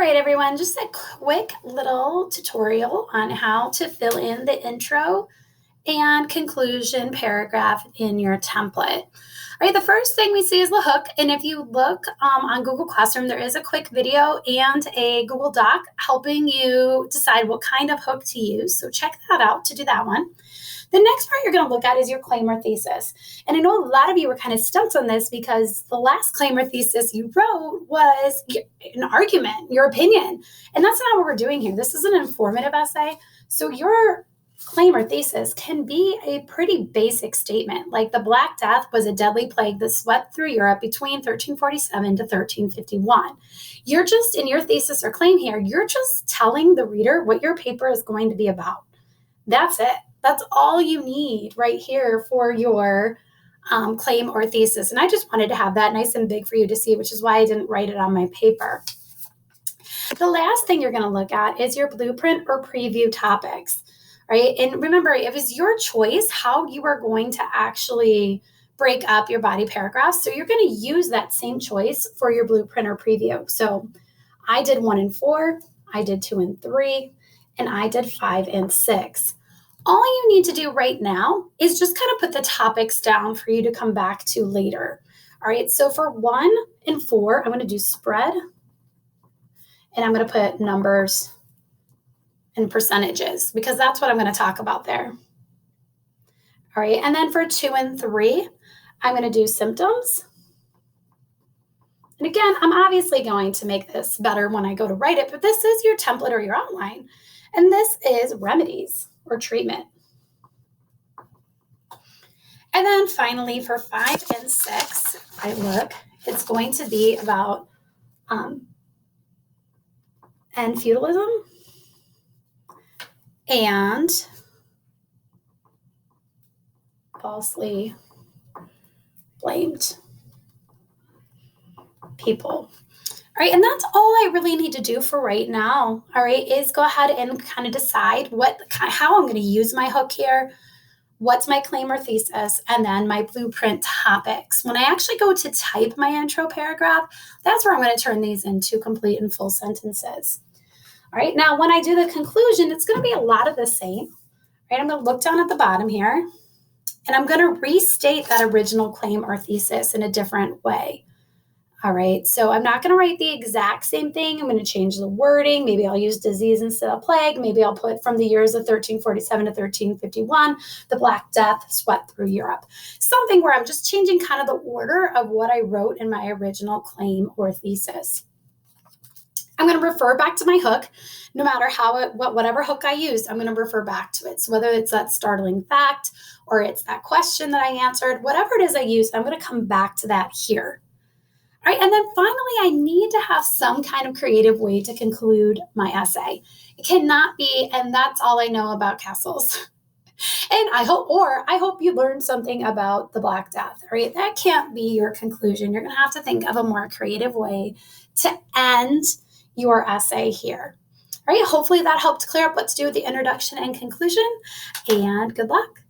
right, everyone, just a quick little tutorial on how to fill in the intro and conclusion paragraph in your template. All right, the first thing we see is the hook. And if you look on Google Classroom, there is a quick video and a Google Doc helping you decide what kind of hook to use. So check that out to do that one. The next part you're going to look at is your claim or thesis. And I know a lot of you were kind of stumped on this because the last claim or thesis you wrote was an argument, your opinion. And that's not what we're doing here. This is an informative essay. So your claim or thesis can be a pretty basic statement, like the Black Death was a deadly plague that swept through Europe between 1347 to 1351. You're just, in your thesis or claim here, you're just telling the reader what your paper is going to be about. That's it. That's all you need right here for your claim or thesis. And I just wanted to have that nice and big for you to see, which is why I didn't write it on my paper. The last thing you're going to look at is your blueprint or preview topics, right? And remember, it was your choice how you are going to actually break up your body paragraphs. So you're going to use that same choice for your blueprint or preview. So I did 1 and 4, I did 2 and 3, and I did 5 and 6. All you need to do right now is just kind of put the topics down for you to come back to later. All right, so for 1 and 4, I'm going to do spread, and I'm going to put numbers and percentages because that's what I'm going to talk about there. All right, and then for 2 and 3, I'm going to do symptoms. And again, I'm obviously going to make this better when I go to write it, but this is your template or your outline. And this is remedies or treatment. And then finally for 5 and 6, if I look, it's going to be about and feudalism and falsely blamed people. All right, and that's all I really need to do for right now, all right, is go ahead and kind of decide how I'm going to use my hook here, what's my claim or thesis, and then my blueprint topics. When I actually go to type my intro paragraph, that's where I'm going to turn these into complete and full sentences. All right, now when I do the conclusion, it's going to be a lot of the same, right? I'm going to look down at the bottom here, and I'm going to restate that original claim or thesis in a different way. All right, so I'm not going to write the exact same thing. I'm going to change the wording. Maybe I'll use disease instead of plague. Maybe I'll put from the years of 1347 to 1351, the Black Death swept through Europe. Something where I'm just changing kind of the order of what I wrote in my original claim or thesis. I'm going to refer back to my hook. No matter whatever hook I use, I'm going to refer back to it. So whether it's that startling fact or it's that question that I answered, whatever it is I use, I'm going to come back to that here. All right, and then finally, I need to have some kind of creative way to conclude my essay. It cannot be, and that's all I know about castles. And I hope you learned something about the Black Death, all right? That can't be your conclusion. You're going to have to think of a more creative way to end your essay here. All right, hopefully that helped clear up what to do with the introduction and conclusion, and good luck.